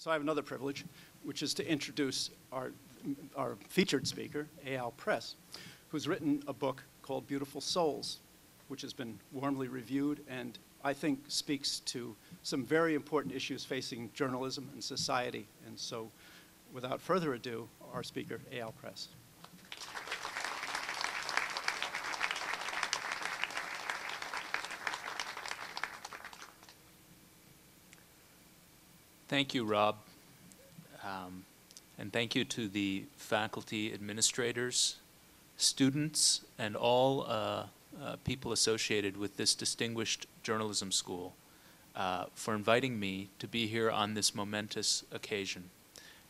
So I have another privilege, which is to introduce our featured speaker, Eyal Press, who's written a book called Beautiful Souls, which has been warmly reviewed and I think speaks to some very important issues facing journalism and society. And so without further ado, our speaker, Eyal Press. Thank you, Rob. And thank you to the faculty administrators, students, and all people associated with this distinguished journalism school for inviting me to be here on this momentous occasion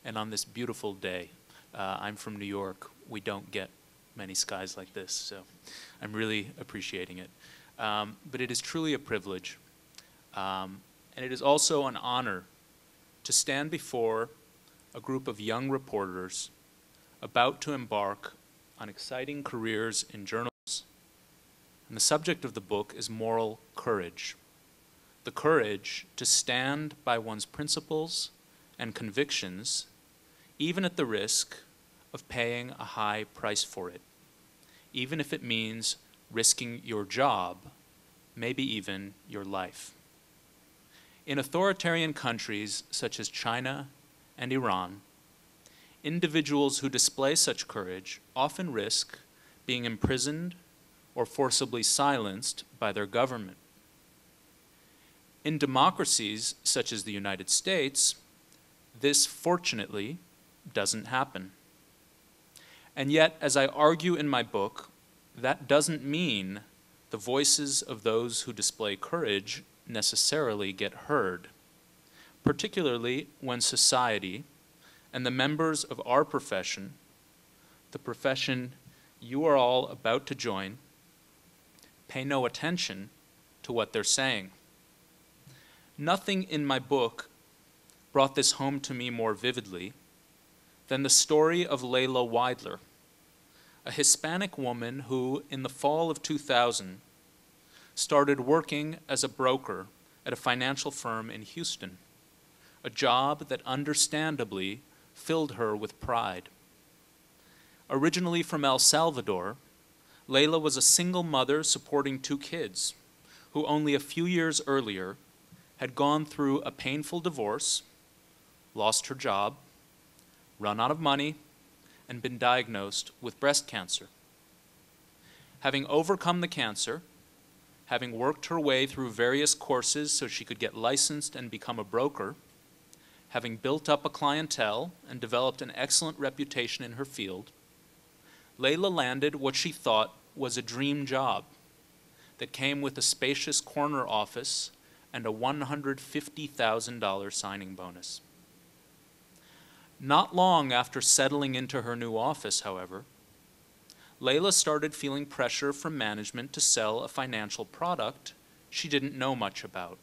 and on this beautiful day. I'm from New York. We don't get many skies like this, so I'm really appreciating it. But it is truly a privilege, and it is also an honor to stand before a group of young reporters about to embark on exciting careers in journalism. And the subject of the book is moral courage. The courage to stand by one's principles and convictions, even at the risk of paying a high price for it, even if it means risking your job, maybe even your life. In authoritarian countries such as China and Iran, individuals who display such courage often risk being imprisoned or forcibly silenced by their government. In democracies such as the United States, this fortunately doesn't happen. And yet, as I argue in my book, that doesn't mean the voices of those who display courage necessarily get heard, particularly when society and the members of our profession, the profession you are all about to join, pay no attention to what they're saying. Nothing in my book brought this home to me more vividly than the story of Layla Weidler, a Hispanic woman who, in the fall of 2000, started working as a broker at a financial firm in Houston, a job that understandably filled her with pride. Originally from El Salvador, Layla was a single mother supporting 2 kids who only a few years earlier had gone through a painful divorce, lost her job, run out of money, and been diagnosed with breast cancer. Having overcome the cancer, having worked her way through various courses so she could get licensed and become a broker, having built up a clientele and developed an excellent reputation in her field, Layla landed what she thought was a dream job that came with a spacious corner office and a $150,000 signing bonus. Not long after settling into her new office, however, Layla started feeling pressure from management to sell a financial product she didn't know much about.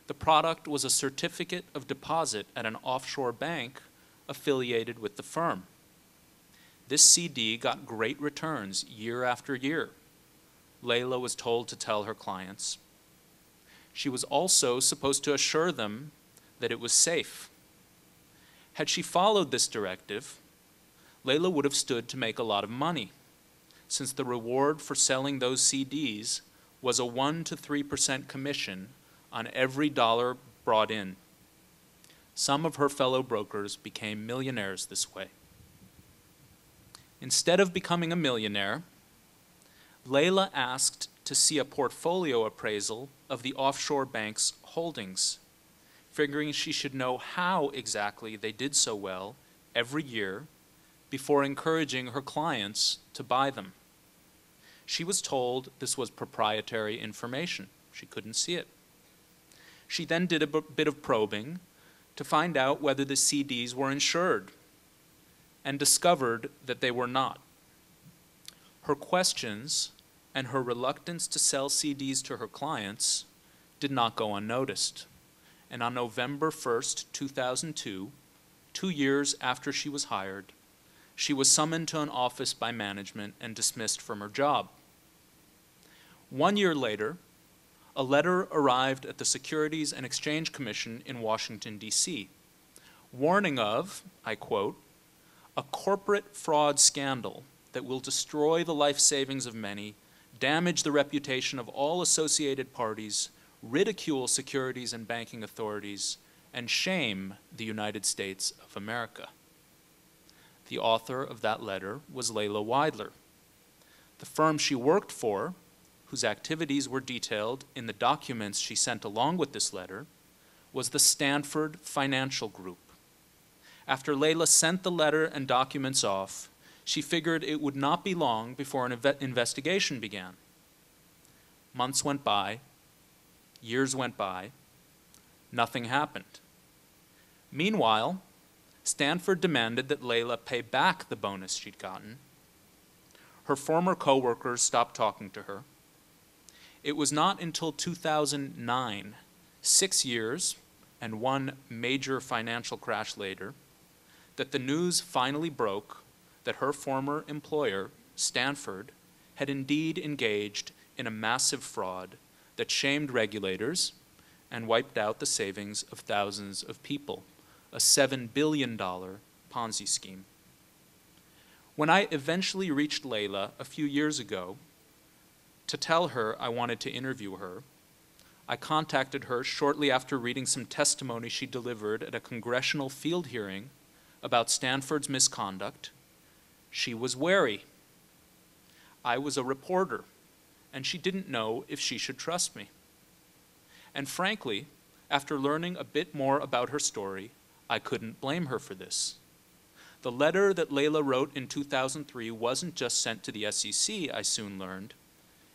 The product was a certificate of deposit at an offshore bank affiliated with the firm. This CD got great returns year after year, Layla was told to tell her clients. She was also supposed to assure them that it was safe. Had she followed this directive, Layla would have stood to make a lot of money, since the reward for selling those CDs was a 1% to 3% commission on every dollar brought in. Some of her fellow brokers became millionaires this way. Instead of becoming a millionaire, Layla asked to see a portfolio appraisal of the offshore bank's holdings, figuring she should know how exactly they did so well every year before encouraging her clients to buy them. She was told this was proprietary information. She couldn't see it. She then did a bit of probing to find out whether the CDs were insured and discovered that they were not. Her questions and her reluctance to sell CDs to her clients did not go unnoticed. And on November 1st, 2002, 2 years after she was hired, she was summoned to an office by management and dismissed from her job. 1 year later, a letter arrived at the Securities and Exchange Commission in Washington, D.C., warning of, I quote, "a corporate fraud scandal that will destroy the life savings of many, damage the reputation of all associated parties, ridicule securities and banking authorities, and shame the United States of America." The author of that letter was Layla Weidler. The firm she worked for, whose activities were detailed in the documents she sent along with this letter, was the Stanford Financial Group. After Layla sent the letter and documents off, she figured it would not be long before an investigation began. Months went by, years went by, nothing happened. Meanwhile, Stanford demanded that Layla pay back the bonus she'd gotten. Her former coworkers stopped talking to her. It was not until 2009, 6 years and one major financial crash later, that the news finally broke that her former employer, Stanford, had indeed engaged in a massive fraud that shamed regulators and wiped out the savings of thousands of people, a $7 billion Ponzi scheme. When I eventually reached Layla a few years ago to tell her I wanted to interview her, I contacted her shortly after reading some testimony she delivered at a congressional field hearing about Stanford's misconduct. She was wary. I was a reporter, and she didn't know if she should trust me. And frankly, after learning a bit more about her story, I couldn't blame her for this. The letter that Layla wrote in 2003 wasn't just sent to the SEC, I soon learned.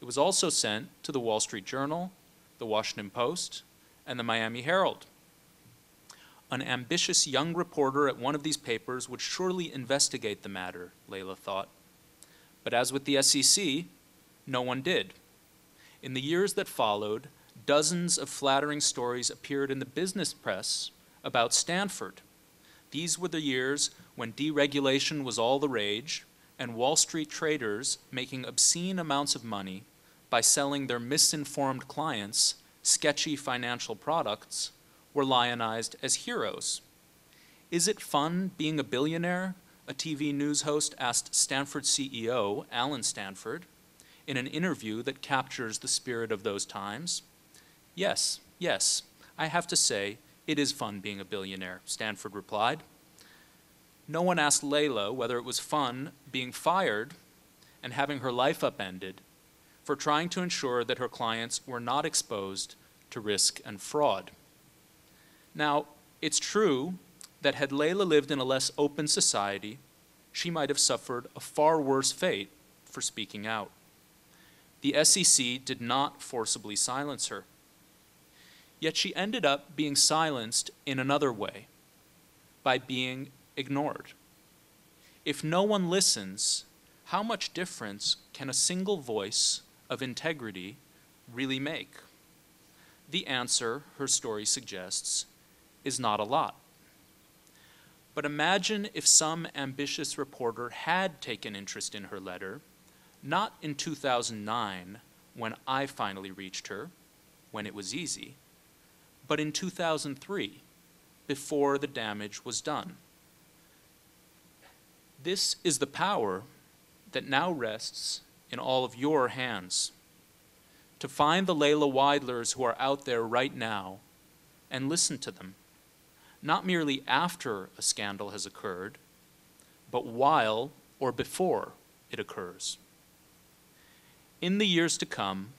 It was also sent to the Wall Street Journal, the Washington Post, and the Miami Herald. An ambitious young reporter at one of these papers would surely investigate the matter, Layla thought. But as with the SEC, no one did. In the years that followed, dozens of flattering stories appeared in the business press about Stanford. These were the years when deregulation was all the rage and Wall Street traders making obscene amounts of money by selling their misinformed clients sketchy financial products were lionized as heroes. "Is it fun being a billionaire?" a TV news host asked Stanford CEO Alan Stanford in an interview that captures the spirit of those times. Yes, I have to say, it is fun being a billionaire," Stanford replied. No one asked Layla whether it was fun being fired and having her life upended for trying to ensure that her clients were not exposed to risk and fraud. Now, it's true that had Layla lived in a less open society, she might have suffered a far worse fate for speaking out. The SEC did not forcibly silence her. Yet she ended up being silenced in another way, by being ignored. If no one listens, how much difference can a single voice of integrity really make? The answer, her story suggests, is not a lot. But imagine if some ambitious reporter had taken interest in her letter, not in 2009, when I finally reached her, when it was easy, but in 2003, before the damage was done. This is the power that now rests in all of your hands. To find the Layla Weidlers who are out there right now and listen to them, not merely after a scandal has occurred, but while or before it occurs. In the years to come,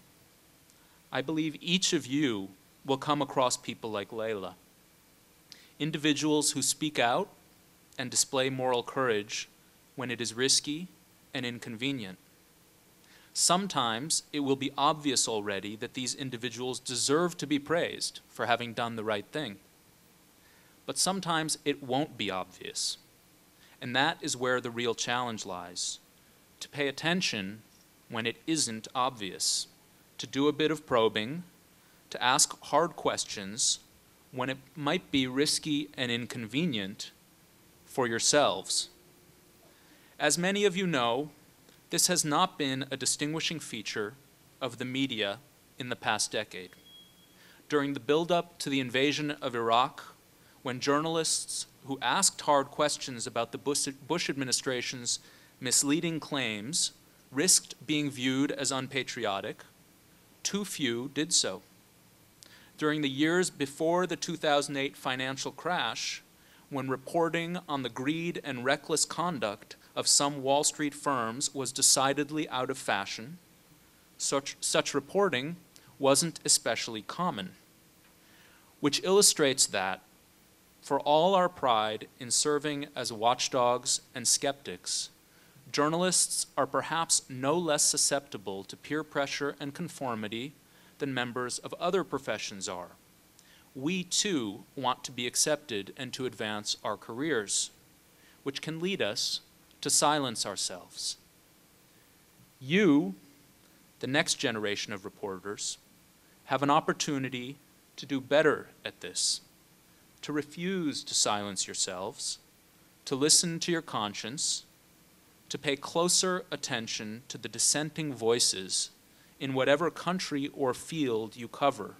I believe each of you will come across people like Layla, individuals who speak out and display moral courage when it is risky and inconvenient. Sometimes it will be obvious already that these individuals deserve to be praised for having done the right thing. But sometimes it won't be obvious. And that is where the real challenge lies, to pay attention when it isn't obvious, to do a bit of probing, to ask hard questions when it might be risky and inconvenient for yourselves. As many of you know, this has not been a distinguishing feature of the media in the past decade. During the build-up to the invasion of Iraq, when journalists who asked hard questions about the Bush administration's misleading claims risked being viewed as unpatriotic, too few did so. During the years before the 2008 financial crash, when reporting on the greed and reckless conduct of some Wall Street firms was decidedly out of fashion, such reporting wasn't especially common, which illustrates that, for all our pride in serving as watchdogs and skeptics, journalists are perhaps no less susceptible to peer pressure and conformity than members of other professions are. We too want to be accepted and to advance our careers, which can lead us to silence ourselves. You, the next generation of reporters, have an opportunity to do better at this, to refuse to silence yourselves, to listen to your conscience, to pay closer attention to the dissenting voices in whatever country or field you cover,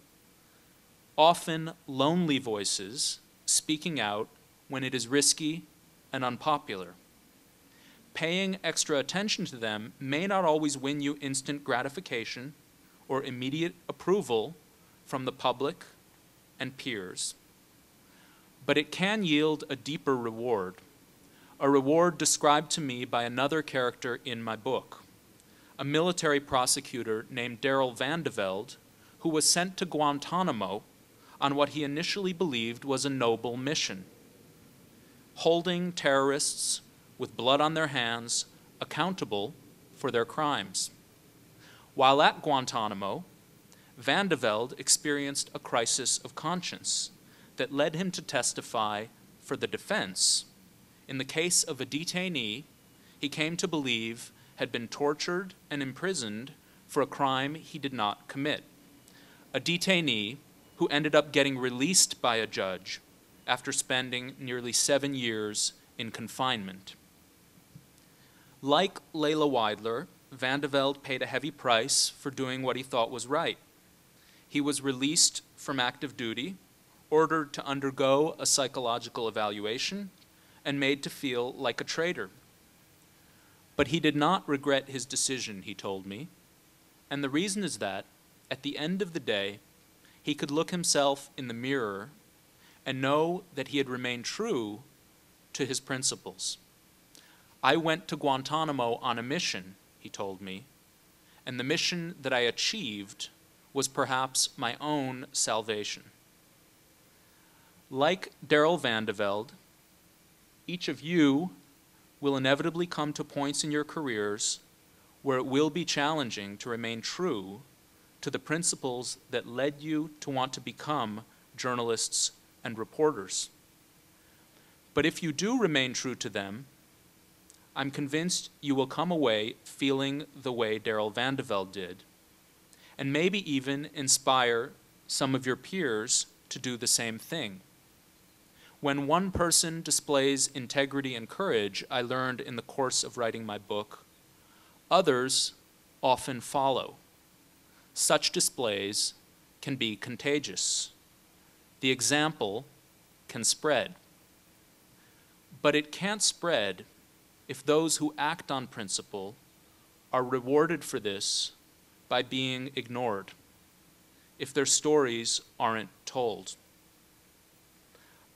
often lonely voices speaking out when it is risky and unpopular. Paying extra attention to them may not always win you instant gratification or immediate approval from the public and peers, but it can yield a deeper reward, a reward described to me by another character in my book, a military prosecutor named Darrell Vandeveld, who was sent to Guantanamo on what he initially believed was a noble mission, holding terrorists with blood on their hands accountable for their crimes. While at Guantanamo, Vandeveld experienced a crisis of conscience that led him to testify for the defense in the case of a detainee he came to believe had been tortured and imprisoned for a crime he did not commit, a detainee who ended up getting released by a judge after spending nearly 7 years in confinement. Like Layla Weidler, Vandeveld paid a heavy price for doing what he thought was right. He was released from active duty, ordered to undergo a psychological evaluation, and made to feel like a traitor. But he did not regret his decision, he told me, and the reason is that, at the end of the day, he could look himself in the mirror and know that he had remained true to his principles. I went to Guantanamo on a mission, he told me, and the mission that I achieved was perhaps my own salvation. Like Darrell Vandeveld, each of you will inevitably come to points in your careers where it will be challenging to remain true to the principles that led you to want to become journalists and reporters. But if you do remain true to them, I'm convinced you will come away feeling the way Darrell Vandeveld did, and maybe even inspire some of your peers to do the same thing. When one person displays integrity and courage, I learned in the course of writing my book, others often follow. Such displays can be contagious. The example can spread. But it can't spread if those who act on principle are rewarded for this by being ignored, if their stories aren't told.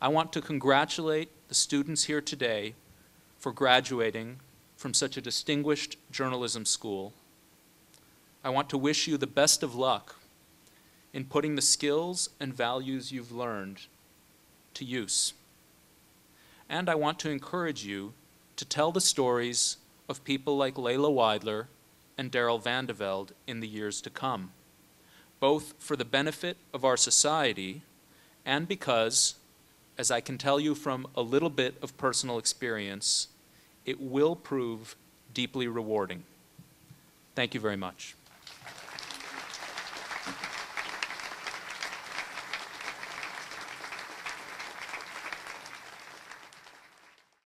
I want to congratulate the students here today for graduating from such a distinguished journalism school. I want to wish you the best of luck in putting the skills and values you've learned to use. And I want to encourage you to tell the stories of people like Layla Weidler and Darrell Vandeveld in the years to come, both for the benefit of our society and because, as I can tell you from a little bit of personal experience, it will prove deeply rewarding. Thank you very much.